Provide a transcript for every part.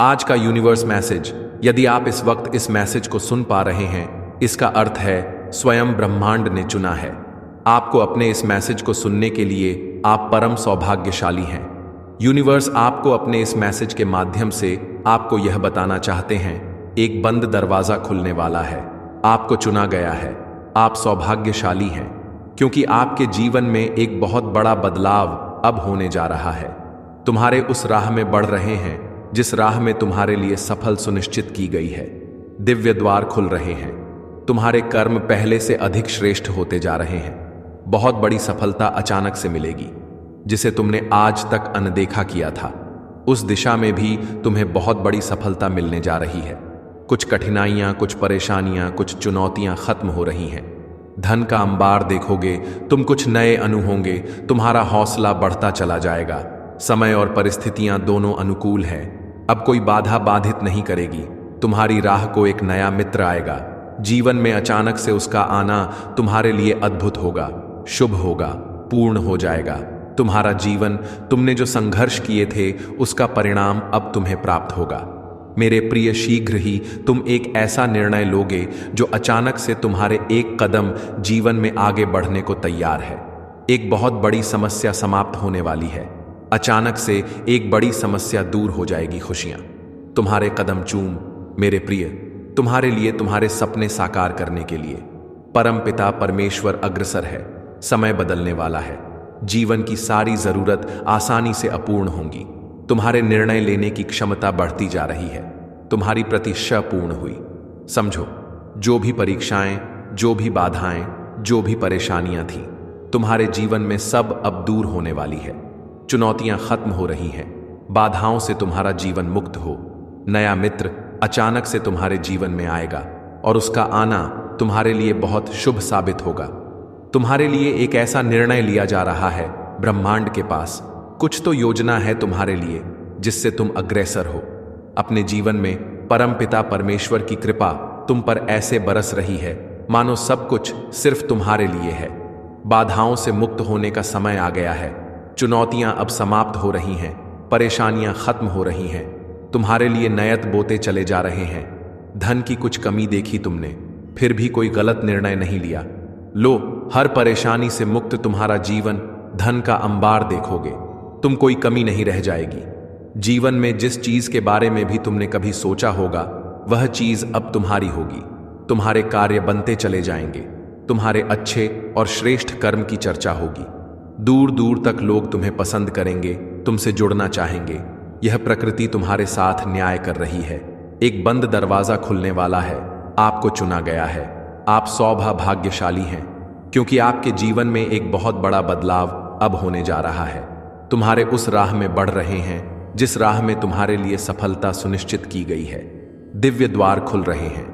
आज का universe message, यदि आप इस वक्त इस मैसेज को सुन पा रहे हैं, इसका अर्थ है स्वयं ब्रह्मांड ने चुना है आपको। अपने इस मैसेज को सुनने के लिए आप परम सौभाग्यशाली हैं। यूनिवर्स आपको अपने इस मैसेज के माध्यम से आपको यह बताना चाहते हैं, एक बंद दरवाजा खुलने वाला है, आपको चुना गया है, आप सौभाग्यशाली हैं, क्योंकि आपके जीवन में एक बहुत बड़ा बदलाव अब होने जा रहा है। तुम्हारे उस राह में बढ़ रहे हैं जिस राह में तुम्हारे लिए सफल सुनिश्चित की गई है। दिव्य द्वार खुल रहे हैं, तुम्हारे कर्म पहले से अधिक श्रेष्ठ होते जा रहे हैं। बहुत बड़ी सफलता अचानक से मिलेगी, जिसे तुमने आज तक अनदेखा किया था। उस दिशा में भी तुम्हें बहुत बड़ी सफलता मिलने जा रही है। कुछ कठिनाइयां, कुछ परेशानियां, कुछ चुनौतियां खत्म हो रही हैं। धन का अंबार देखोगे, तुम कुछ नए अनु होंगे, तुम्हारा हौसला बढ़ता चला जाएगा। समय और परिस्थितियां दोनों अनुकूल हैं। अब कोई बाधा बाधित नहीं करेगी। तुम्हारी राह को एक नया मित्र आएगा। जीवन में अचानक से उसका आना तुम्हारे लिए अद्भुत होगा, शुभ होगा, पूर्ण हो जाएगा। तुम्हारा जीवन, तुमने जो संघर्ष किए थे, उसका परिणाम अब तुम्हें प्राप्त होगा। मेरे प्रिय, शीघ्र ही तुम एक ऐसा निर्णय लोगे जो अचानक से तुम्हारे एक कदम जीवन में आगे बढ़ने को तैयार है। एक बहुत बड़ी समस्या समाप्त होने वाली है। अचानक से एक बड़ी समस्या दूर हो जाएगी। खुशियां तुम्हारे कदम चूम, मेरे प्रिय, तुम्हारे लिए, तुम्हारे सपने साकार करने के लिए परम पिता परमेश्वर अग्रसर है। समय बदलने वाला है। जीवन की सारी जरूरत आसानी से अपूर्ण होंगी। तुम्हारे निर्णय लेने की क्षमता बढ़ती जा रही है। तुम्हारी प्रतीक्षा पूर्ण हुई। समझो, जो भी परीक्षाएं, जो भी बाधाएं, जो भी परेशानियां थीं, तुम्हारे जीवन में सब अब दूर होने वाली है। चुनौतियां खत्म हो रही हैं। बाधाओं से तुम्हारा जीवन मुक्त हो। नया मित्र अचानक से तुम्हारे जीवन में आएगा और उसका आना तुम्हारे लिए बहुत शुभ साबित होगा। तुम्हारे लिए एक ऐसा निर्णय लिया जा रहा है। ब्रह्मांड के पास कुछ तो योजना है तुम्हारे लिए, जिससे तुम अग्रसर हो। अपने जीवन में परम पिता परमेश्वर की कृपा तुम पर ऐसे बरस रही है मानो सब कुछ सिर्फ तुम्हारे लिए है। बाधाओं से मुक्त होने का समय आ गया है। चुनौतियां अब समाप्त हो रही हैं, परेशानियां खत्म हो रही हैं। तुम्हारे लिए नयत बोते चले जा रहे हैं। धन की कुछ कमी देखी तुमने, फिर भी कोई गलत निर्णय नहीं लिया। लो, हर परेशानी से मुक्त तुम्हारा जीवन, धन का अंबार देखोगे। तुम कोई कमी नहीं रह जाएगी। जीवन में जिस चीज के बारे में भी तुमने कभी सोचा होगा, वह चीज अब तुम्हारी होगी। तुम्हारे कार्य बनते चले जाएंगे। तुम्हारे अच्छे और श्रेष्ठ कर्म की चर्चा होगी। दूर दूर तक लोग तुम्हें पसंद करेंगे, तुमसे जुड़ना चाहेंगे। यह प्रकृति तुम्हारे साथ न्याय कर रही है। एक बंद दरवाजा खुलने वाला है, आपको चुना गया है। आप सौभाग्यशाली हैं, क्योंकि आपके जीवन में एक बहुत बड़ा बदलाव अब होने जा रहा है। तुम्हारे उस राह में बढ़ रहे हैं जिस राह में तुम्हारे लिए सफलता सुनिश्चित की गई है। दिव्य द्वार खुल रहे हैं।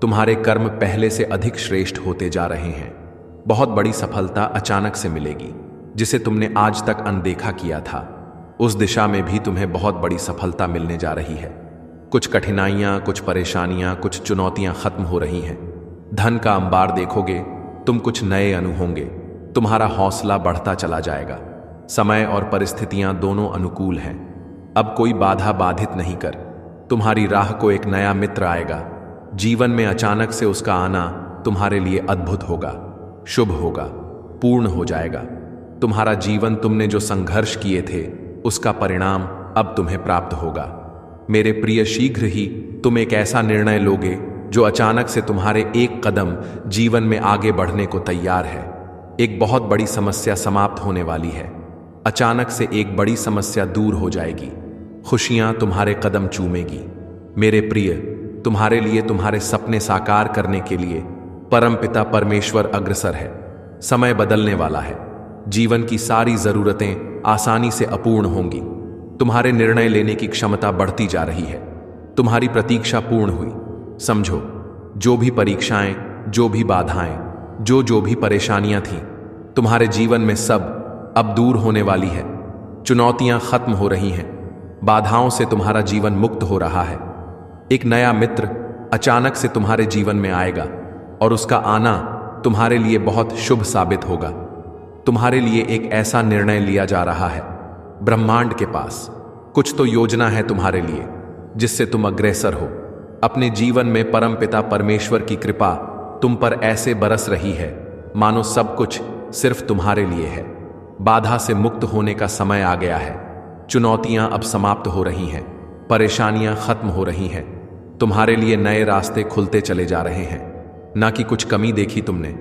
तुम्हारे कर्म पहले से अधिक श्रेष्ठ होते जा रहे हैं। बहुत बड़ी सफलता अचानक से मिलेगी, जिसे तुमने आज तक अनदेखा किया था। उस दिशा में भी तुम्हें बहुत बड़ी सफलता मिलने जा रही है। कुछ कठिनाइयां, कुछ परेशानियां, कुछ चुनौतियां खत्म हो रही हैं। धन का अंबार देखोगे, तुम कुछ नए अनु होंगे। तुम्हारा हौसला बढ़ता चला जाएगा। समय और परिस्थितियां दोनों अनुकूल हैं। अब कोई बाधा बाधित नहीं कर। तुम्हारी राह को एक नया मित्र आएगा। जीवन में अचानक से उसका आना तुम्हारे लिए अद्भुत होगा, शुभ होगा, पूर्ण हो जाएगा। तुम्हारा जीवन, तुमने जो संघर्ष किए थे, उसका परिणाम अब तुम्हें प्राप्त होगा। मेरे प्रिय, शीघ्र ही तुम एक ऐसा निर्णय लोगे जो अचानक से तुम्हारे एक कदम जीवन में आगे बढ़ने को तैयार है। एक बहुत बड़ी समस्या समाप्त होने वाली है। अचानक से एक बड़ी समस्या दूर हो जाएगी। खुशियां तुम्हारे कदम चूमेगी। मेरे प्रिय, तुम्हारे लिए, तुम्हारे सपने साकार करने के लिए परम पिता परमेश्वर अग्रसर है। समय बदलने वाला है। जीवन की सारी जरूरतें आसानी से अपूर्ण होंगी। तुम्हारे निर्णय लेने की क्षमता बढ़ती जा रही है। तुम्हारी प्रतीक्षा पूर्ण हुई। समझो, जो भी परीक्षाएं, जो भी बाधाएं, जो भी परेशानियां थीं, तुम्हारे जीवन में सब अब दूर होने वाली है। चुनौतियां खत्म हो रही हैं। बाधाओं से तुम्हारा जीवन मुक्त हो रहा है। एक नया मित्र अचानक से तुम्हारे जीवन में आएगा और उसका आना तुम्हारे लिए बहुत शुभ साबित होगा। तुम्हारे लिए एक ऐसा निर्णय लिया जा रहा है। ब्रह्मांड के पास कुछ तो योजना है तुम्हारे लिए, जिससे तुम अग्रसर हो। अपने जीवन में परमपिता परमेश्वर की कृपा तुम पर ऐसे बरस रही है मानो सब कुछ सिर्फ तुम्हारे लिए है। बाधा से मुक्त होने का समय आ गया है। चुनौतियां अब समाप्त हो रही हैं, परेशानियां खत्म हो रही हैं। तुम्हारे लिए नए रास्ते खुलते चले जा रहे हैं। ना कि कुछ कमी देखी तुमने,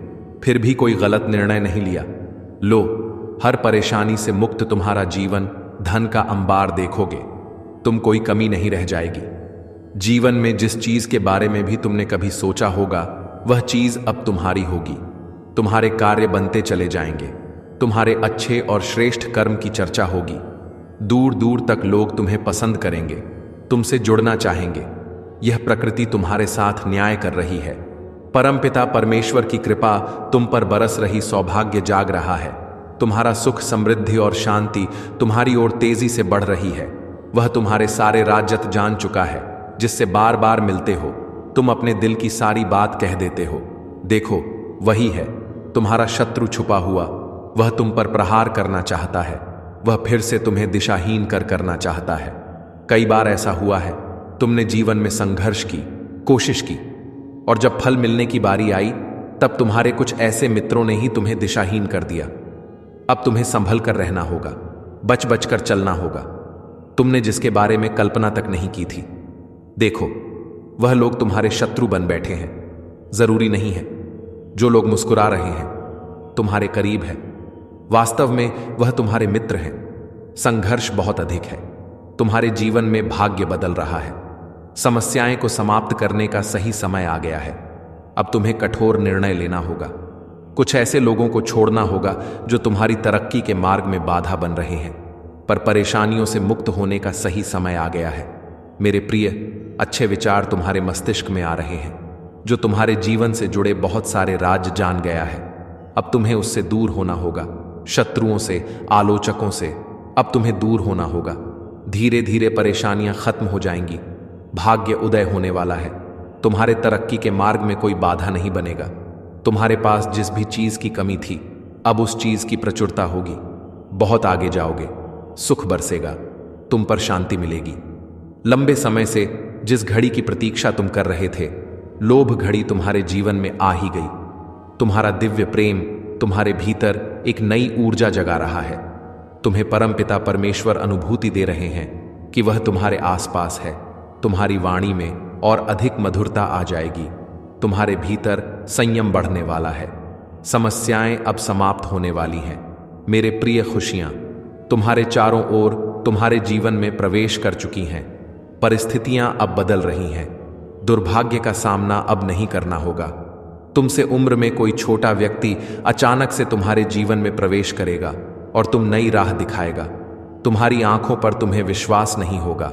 फिर भी कोई गलत निर्णय नहीं लिया। लो, हर परेशानी से मुक्त तुम्हारा जीवन धन का अंबार देखोगे। तुम कोई कमी नहीं रह जाएगी। जीवन में जिस चीज के बारे में भी तुमने कभी सोचा होगा वह चीज अब तुम्हारी होगी। तुम्हारे कार्य बनते चले जाएंगे। तुम्हारे अच्छे और श्रेष्ठ कर्म की चर्चा होगी। दूर दूर तक लोग तुम्हें पसंद करेंगे, तुमसे जुड़ना चाहेंगे। यह प्रकृति तुम्हारे साथ न्याय कर रही है। परमपिता परमेश्वर की कृपा तुम पर बरस रही सौभाग्य जाग रहा है। तुम्हारा सुख, समृद्धि और शांति तुम्हारी ओर तेजी से बढ़ रही है। वह तुम्हारे सारे राजत जान चुका है, जिससे बार बार मिलते हो तुम अपने दिल की सारी बात कह देते हो। देखो, वही है तुम्हारा शत्रु छुपा हुआ। वह तुम पर प्रहार करना चाहता है। वह फिर से तुम्हें दिशाहीन करना चाहता है। कई बार ऐसा हुआ है, तुमने जीवन में संघर्ष की, कोशिश की, और जब फल मिलने की बारी आई तब तुम्हारे कुछ ऐसे मित्रों ने ही तुम्हें दिशाहीन कर दिया। अब तुम्हें संभल कर रहना होगा, बच बच कर चलना होगा। तुमने जिसके बारे में कल्पना तक नहीं की थी, देखो वह लोग तुम्हारे शत्रु बन बैठे हैं। जरूरी नहीं है जो लोग मुस्कुरा रहे हैं तुम्हारे करीब है, वास्तव में वह तुम्हारे मित्र हैं। संघर्ष बहुत अधिक है। तुम्हारे जीवन में भाग्य बदल रहा है। समस्याएं को समाप्त करने का सही समय आ गया है। अब तुम्हें कठोर निर्णय लेना होगा। कुछ ऐसे लोगों को छोड़ना होगा जो तुम्हारी तरक्की के मार्ग में बाधा बन रहे हैं। पर परेशानियों से मुक्त होने का सही समय आ गया है। मेरे प्रिय, अच्छे विचार तुम्हारे मस्तिष्क में आ रहे हैं, जो तुम्हारे जीवन से जुड़े बहुत सारे राज जान गया है। अब तुम्हें उससे दूर होना होगा। शत्रुओं से, आलोचकों से अब तुम्हें दूर होना होगा। धीरे धीरे परेशानियां खत्म हो जाएंगी। भाग्य उदय होने वाला है। तुम्हारे तरक्की के मार्ग में कोई बाधा नहीं बनेगा। तुम्हारे पास जिस भी चीज की कमी थी, अब उस चीज की प्रचुरता होगी। बहुत आगे जाओगे, सुख बरसेगा, तुम पर शांति मिलेगी। लंबे समय से जिस घड़ी की प्रतीक्षा तुम कर रहे थे, लोभ घड़ी तुम्हारे जीवन में आ ही गई। तुम्हारा दिव्य प्रेम तुम्हारे भीतर एक नई ऊर्जा जगा रहा है। तुम्हें परमपिता परमेश्वर अनुभूति दे रहे हैं कि वह तुम्हारे आसपास है। तुम्हारी वाणी में और अधिक मधुरता आ जाएगी। तुम्हारे भीतर संयम बढ़ने वाला है। समस्याएं अब समाप्त होने वाली हैं। मेरे प्रिय, खुशियां तुम्हारे चारों ओर तुम्हारे जीवन में प्रवेश कर चुकी हैं। परिस्थितियां अब बदल रही हैं। दुर्भाग्य का सामना अब नहीं करना होगा। तुमसे उम्र में कोई छोटा व्यक्ति अचानक से तुम्हारे जीवन में प्रवेश करेगा और तुम नई राह दिखाएगा। तुम्हारी आंखों पर तुम्हें विश्वास नहीं होगा।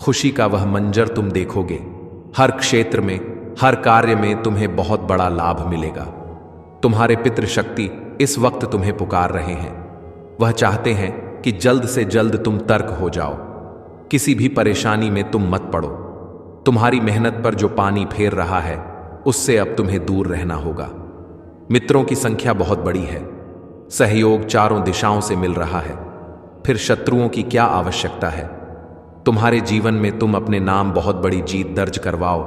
खुशी का वह मंजर तुम देखोगे। हर क्षेत्र में, हर कार्य में तुम्हें बहुत बड़ा लाभ मिलेगा। तुम्हारे पितृशक्ति इस वक्त तुम्हें पुकार रहे हैं। वह चाहते हैं कि जल्द से जल्द तुम तर्क हो जाओ। किसी भी परेशानी में तुम मत पड़ो। तुम्हारी मेहनत पर जो पानी फेर रहा है, उससे अब तुम्हें दूर रहना होगा। मित्रों की संख्या बहुत बड़ी है। सहयोग चारों दिशाओं से मिल रहा है। फिर शत्रुओं की क्या आवश्यकता है। तुम्हारे जीवन में तुम अपने नाम बहुत बड़ी जीत दर्ज करवाओ।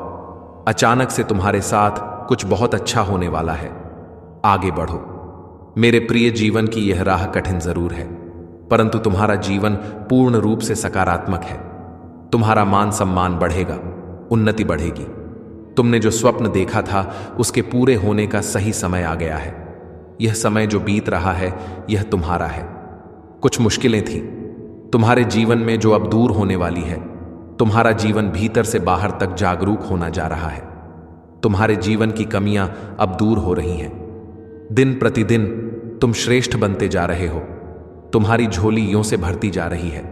अचानक से तुम्हारे साथ कुछ बहुत अच्छा होने वाला है। आगे बढ़ो। मेरे प्रिय, जीवन की यह राह कठिन जरूर है, परंतु तुम्हारा जीवन पूर्ण रूप से सकारात्मक है। तुम्हारा मान सम्मान बढ़ेगा, उन्नति बढ़ेगी। तुमने जो स्वप्न देखा था उसके पूरे होने का सही समय आ गया है। यह समय जो बीत रहा है, यह तुम्हारा है। कुछ मुश्किलें थीं तुम्हारे जीवन में जो अब दूर होने वाली है। तुम्हारा जीवन भीतर से बाहर तक जागरूक होना जा रहा है। तुम्हारे जीवन की कमियां अब दूर हो रही हैं। दिन प्रतिदिन तुम श्रेष्ठ बनते जा रहे हो। तुम्हारी झोली यूं से भरती जा रही है।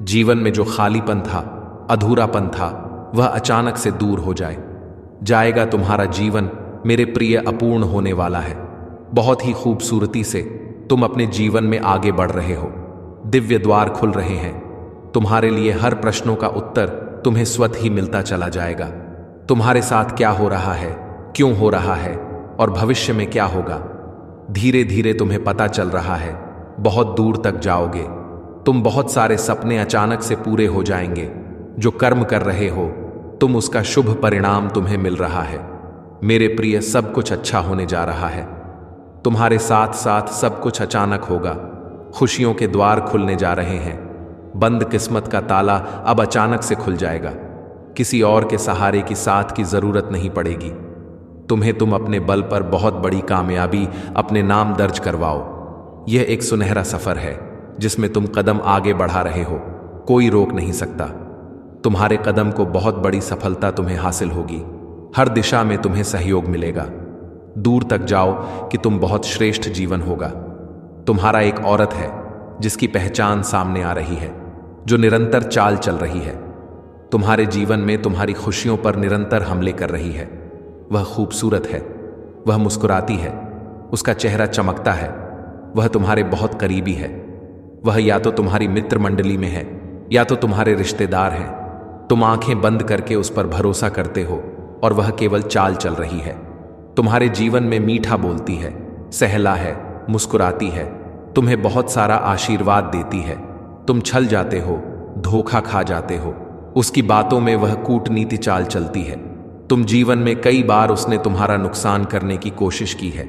जीवन में जो खालीपन था, अधूरापन था, वह अचानक से दूर हो जाएगा। तुम्हारा जीवन मेरे प्रिय अपूर्ण होने वाला है। बहुत ही खूबसूरती से तुम अपने जीवन में आगे बढ़ रहे हो। दिव्य द्वार खुल रहे हैं। तुम्हारे लिए हर प्रश्नों का उत्तर तुम्हें स्वतः ही मिलता चला जाएगा। तुम्हारे साथ क्या हो रहा है, क्यों हो रहा है और भविष्य में क्या होगा, धीरे धीरे तुम्हें पता चल रहा है। बहुत दूर तक जाओगे। तुम बहुत सारे सपने अचानक से पूरे हो जाएंगे। जो कर्म कर रहे हो तुम, उसका शुभ परिणाम तुम्हें मिल रहा है। मेरे प्रिय, सब कुछ अच्छा होने जा रहा है। तुम्हारे साथ साथ सब कुछ अचानक होगा। खुशियों के द्वार खुलने जा रहे हैं। बंद किस्मत का ताला अब अचानक से खुल जाएगा। किसी और के सहारे की साथ की जरूरत नहीं पड़ेगी। तुम अपने बल पर बहुत बड़ी कामयाबी अपने नाम दर्ज करवाओ। यह एक सुनहरा सफर है जिसमें तुम कदम आगे बढ़ा रहे हो। कोई रोक नहीं सकता। तुम्हारे कदम को बहुत बड़ी सफलता तुम्हें हासिल होगी। हर दिशा में तुम्हें सहयोग मिलेगा। दूर तक जाओ कि तुम बहुत श्रेष्ठ जीवन होगा। तुम्हारा एक औरत है जिसकी पहचान सामने आ रही है, जो निरंतर चाल चल रही है। तुम्हारे जीवन में तुम्हारी खुशियों पर निरंतर हमले कर रही है। वह खूबसूरत है, वह मुस्कुराती है, उसका चेहरा चमकता है, वह तुम्हारे बहुत करीबी है। वह या तो तुम्हारी मित्र मंडली में है या तो तुम्हारे रिश्तेदार हैं। तुम आंखें बंद करके उस पर भरोसा करते हो और वह केवल चाल चल रही है। तुम्हारे जीवन में मीठा बोलती है, सहला है, मुस्कुराती है, तुम्हें बहुत सारा आशीर्वाद देती है। तुम छल जाते हो, धोखा खा जाते हो, उसकी बातों में वह कूटनीति चाल चलती है। तुम जीवन में कई बार उसने तुम्हारा नुकसान करने की कोशिश की है।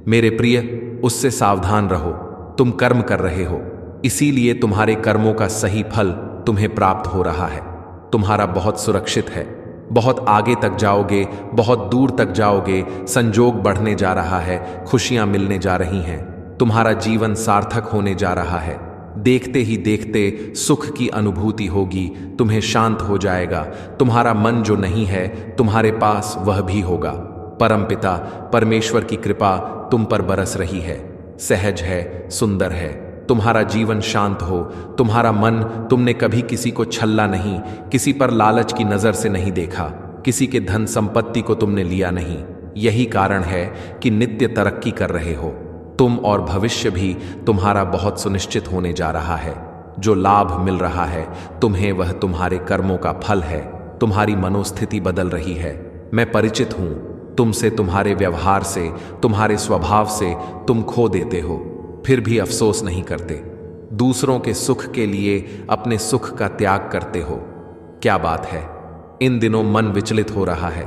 मेरे प्रिय, उससे सावधान रहो। तुम कर्म कर रहे हो, इसीलिए तुम्हारे कर्मों का सही फल तुम्हें प्राप्त हो रहा है। तुम्हारा बहुत सुरक्षित है। बहुत आगे तक जाओगे, बहुत दूर तक जाओगे। संजोग बढ़ने जा रहा है, खुशियां मिलने जा रही हैं। तुम्हारा जीवन सार्थक होने जा रहा है। देखते ही देखते सुख की अनुभूति होगी। तुम्हें शांत हो जाएगा। तुम्हारा मन जो नहीं है तुम्हारे पास, वह भी होगा। परमपिता परमेश्वर की कृपा तुम पर बरस रही है। सहज है, सुंदर है। तुम्हारा जीवन शांत हो। तुम्हारा मन, तुमने कभी किसी को छल्ला नहीं, किसी पर लालच की नजर से नहीं देखा, किसी के धन संपत्ति को तुमने लिया नहीं। यही कारण है कि नित्य तरक्की कर रहे हो तुम, और भविष्य भी तुम्हारा बहुत सुनिश्चित होने जा रहा है। जो लाभ मिल रहा है तुम्हें, वह तुम्हारे कर्मों का फल है। तुम्हारी मनोस्थिति बदल रही है। मैं परिचित हूं तुमसे, तुम्हारे व्यवहार से, तुम्हारे स्वभाव से। तुम खो देते हो फिर भी अफसोस नहीं करते। दूसरों के सुख के लिए अपने सुख का त्याग करते हो। क्या बात है, इन दिनों मन विचलित हो रहा है।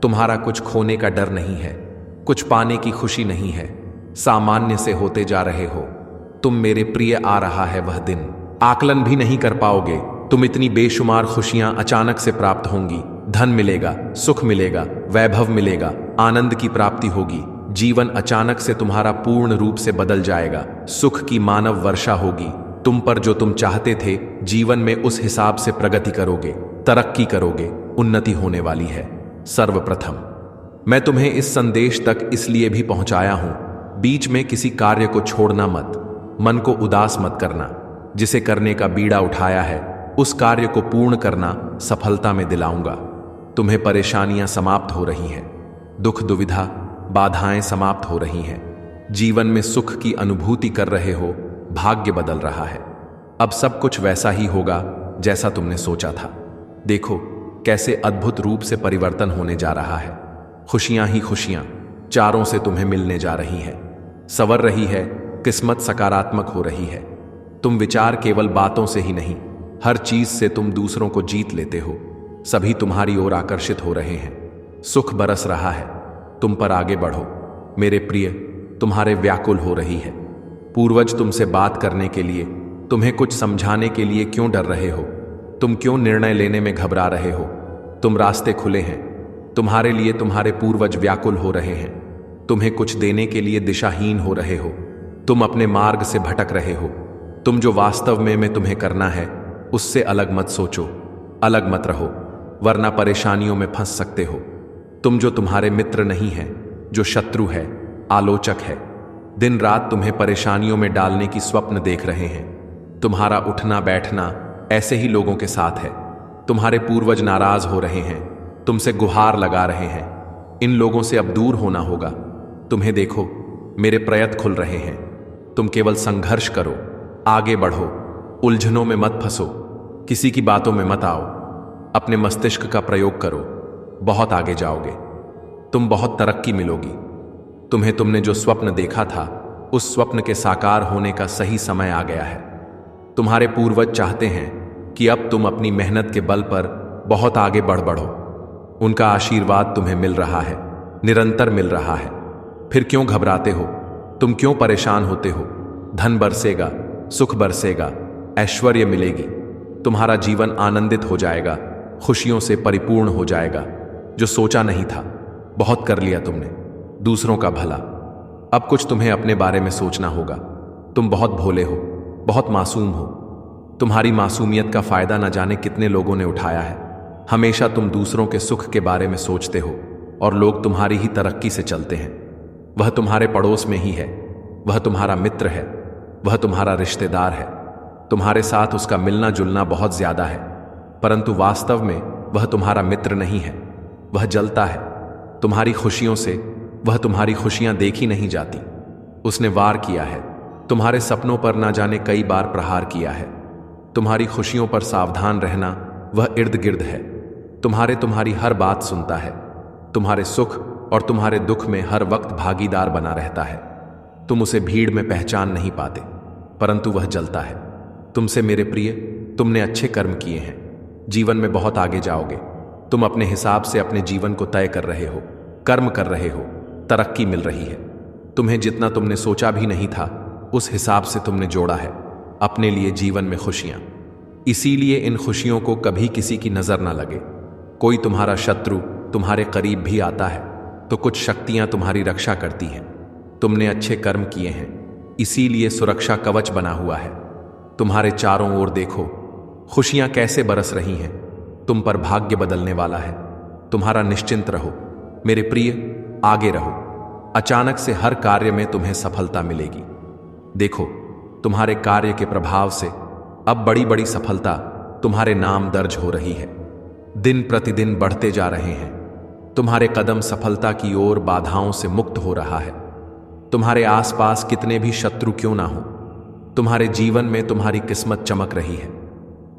तुम्हारा कुछ खोने का डर नहीं है, कुछ पाने की खुशी नहीं है। सामान्य से होते जा रहे हो तुम। मेरे प्रिय, आ रहा है वह दिन, आकलन भी नहीं कर पाओगे। तुम इतनी बेशुमार खुशियां अचानक से प्राप्त होंगी। धन मिलेगा, सुख मिलेगा, वैभव मिलेगा, आनंद की प्राप्ति होगी। जीवन अचानक से तुम्हारा पूर्ण रूप से बदल जाएगा। सुख की मानव वर्षा होगी तुम पर। जो तुम चाहते थे जीवन में, उस हिसाब से प्रगति करोगे, तरक्की करोगे, उन्नति होने वाली है। सर्वप्रथम मैं तुम्हें इस संदेश तक इसलिए भी पहुंचाया हूं, बीच में किसी कार्य को छोड़ना मत, मन को उदास मत करना। जिसे करने का बीड़ा उठाया है उस कार्य को पूर्ण करना, सफलता में दिलाऊंगा। तुम्हें परेशानियां समाप्त हो रही हैं, दुख दुविधा बाधाएं समाप्त हो रही हैं। जीवन में सुख की अनुभूति कर रहे हो, भाग्य बदल रहा है। अब सब कुछ वैसा ही होगा जैसा तुमने सोचा था। देखो कैसे अद्भुत रूप से परिवर्तन होने जा रहा है। खुशियां ही खुशियां चारों से तुम्हें मिलने जा रही हैं। संवर रही है, किस्मत सकारात्मक हो रही है। तुम विचार केवल बातों से ही नहीं, हर चीज से तुम दूसरों को जीत लेते हो। सभी तुम्हारी ओर आकर्षित हो रहे हैं। सुख बरस रहा है। तुम पर आगे बढ़ो। मेरे प्रिय, तुम्हारे व्याकुल हो रही है। पूर्वज तुमसे बात करने के लिए, तुम्हें कुछ समझाने के लिए क्यों डर रहे हो? तुम क्यों निर्णय लेने में घबरा रहे हो? तुम रास्ते खुले हैं। तुम्हारे लिए तुम्हारे पूर्वज व्याकुल हो रहे हैं। तुम्हें कुछ देने के लिए दिशाहीन हो रहे हो। तुम अपने मार्ग से भटक रहे हो। तुम जो वास्तव में तुम्हें करना है उससे अलग मत सोचो, अलग मत रहो, वरना परेशानियों में फंस सकते हो। तुम जो तुम्हारे मित्र नहीं है, जो शत्रु है, आलोचक है, दिन रात तुम्हें परेशानियों में डालने की स्वप्न देख रहे हैं। तुम्हारा उठना बैठना ऐसे ही लोगों के साथ है। तुम्हारे पूर्वज नाराज हो रहे हैं, तुमसे गुहार लगा रहे हैं। इन लोगों से अब दूर होना होगा। तुम्हें देखो, मेरे प्रयत्न खुल रहे हैं। तुम केवल संघर्ष करो, आगे बढ़ो, उलझनों में मत फंसो, किसी की बातों में मत आओ। अपने मस्तिष्क का प्रयोग करो, बहुत आगे जाओगे। तुम बहुत तरक्की मिलोगी। तुमने जो स्वप्न देखा था, उस स्वप्न के साकार होने का सही समय आ गया है। तुम्हारे पूर्वज चाहते हैं कि अब तुम अपनी मेहनत के बल पर बहुत आगे बढ़ो। उनका आशीर्वाद तुम्हें मिल रहा है, निरंतर मिल रहा है। फिर क्यों घबराते हो? तुम क्यों परेशान होते हो? धन बरसेगा, सुख बरसेगा, ऐश्वर्य मिलेगी। तुम्हारा जीवन आनंदित हो जाएगा, खुशियों से परिपूर्ण हो जाएगा। जो सोचा नहीं था, बहुत कर लिया तुमने, दूसरों का भला। अब कुछ तुम्हें अपने बारे में सोचना होगा। तुम बहुत भोले हो, बहुत मासूम हो। तुम्हारी मासूमियत का फायदा न जाने कितने लोगों ने उठाया है। हमेशा तुम दूसरों के सुख के बारे में सोचते हो और लोग तुम्हारी ही तरक्की से चलते हैं। वह तुम्हारे पड़ोस में ही है, वह तुम्हारा मित्र है, वह तुम्हारा रिश्तेदार है। तुम्हारे साथ उसका मिलना जुलना बहुत ज्यादा है, परंतु वास्तव में वह तुम्हारा मित्र नहीं है। वह जलता है तुम्हारी खुशियों से, वह तुम्हारी खुशियां देखी नहीं जाती। उसने वार किया है, तुम्हारे सपनों पर ना जाने कई बार प्रहार किया है। तुम्हारी खुशियों पर सावधान रहना, वह इर्द गिर्द है। तुम्हारी हर बात सुनता है। तुम्हारे सुख और तुम्हारे दुख में हर वक्त भागीदार बना रहता है। तुम उसे भीड़ में पहचान नहीं पाते, परंतु वह जलता है तुमसे। मेरे प्रिय, तुमने अच्छे कर्म किए हैं, जीवन में बहुत आगे जाओगे। तुम अपने हिसाब से अपने जीवन को तय कर रहे हो, कर्म कर रहे हो, तरक्की मिल रही है। तुम्हें जितना तुमने सोचा भी नहीं था, उस हिसाब से तुमने जोड़ा है अपने लिए जीवन में खुशियां। इसीलिए इन खुशियों को कभी किसी की नजर ना लगे। कोई तुम्हारा शत्रु तुम्हारे करीब भी आता है तो कुछ शक्तियां तुम्हारी रक्षा करती हैं। तुमने अच्छे कर्म किए हैं, इसीलिए सुरक्षा कवच बना हुआ है। तुम्हारे चारों ओर देखो, खुशियां कैसे बरस रही हैं। तुम पर भाग्य बदलने वाला है। तुम्हारा निश्चिंत रहो मेरे प्रिय, आगे रहो। अचानक से हर कार्य में तुम्हें सफलता मिलेगी। देखो, तुम्हारे कार्य के प्रभाव से अब बड़ी बड़ी सफलता तुम्हारे नाम दर्ज हो रही है। दिन प्रतिदिन बढ़ते जा रहे हैं। तुम्हारे कदम सफलता की ओर बाधाओं से मुक्त हो रहा है। तुम्हारे आसपास कितने भी शत्रु क्यों ना हो, तुम्हारे जीवन में तुम्हारी किस्मत चमक रही है।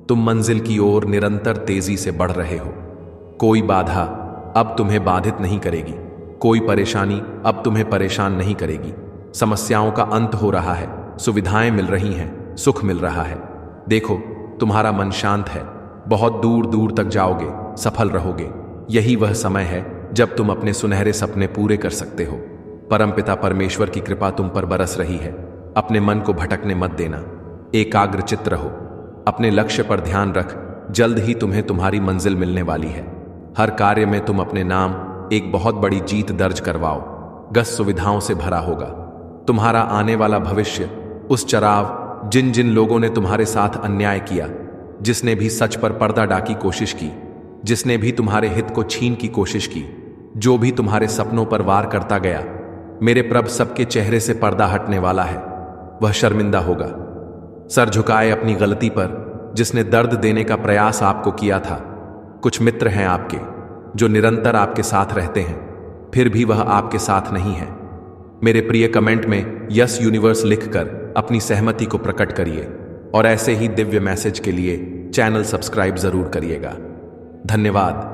तुम मंजिल की ओर निरंतर तेजी से बढ़ रहे हो। कोई बाधा अब तुम्हें बाधित नहीं करेगी, कोई परेशानी अब तुम्हें परेशान नहीं करेगी। समस्याओं का अंत हो रहा है, सुविधाएं मिल रही हैं, सुख मिल रहा है। देखो, तुम्हारा मन शांत है, बहुत दूर दूर तक जाओगे, सफल रहोगे। यही वह समय है जब तुम अपने सुनहरे सपने पूरे कर सकते हो। परमपिता परमेश्वर की कृपा तुम पर बरस रही है। अपने मन को भटकने मत देना, एकाग्रचित्त रहो, अपने लक्ष्य पर ध्यान रख। जल्द ही तुम्हें तुम्हारी मंजिल मिलने वाली है। हर कार्य में तुम अपने नाम एक बहुत बड़ी जीत दर्ज करवाओ। गस सुविधाओं से भरा होगा। तुम्हारा आने वाला भविष्य उस चराव, जिन जिन लोगों ने तुम्हारे साथ अन्याय किया, जिसने भी सच पर पर्दा डाकी कोशिश की, जिसने भी तुम्हारे हित को छीन की कोशिश की, जो भी तुम्हारे सपनों पर वार करता गया, मेरे प्रभु सबके चेहरे से पर्दा हटने वाला है। वह शर्मिंदा होगा। सर झुकाए अपनी गलती पर, जिसने दर्द देने का प्रयास आपको किया था। कुछ मित्र हैं आपके जो निरंतर आपके साथ रहते हैं, फिर भी वह आपके साथ नहीं है। मेरे प्रिय, कमेंट में यस यूनिवर्स लिखकर अपनी सहमति को प्रकट करिए और ऐसे ही दिव्य मैसेज के लिए चैनल सब्सक्राइब जरूर करिएगा। धन्यवाद।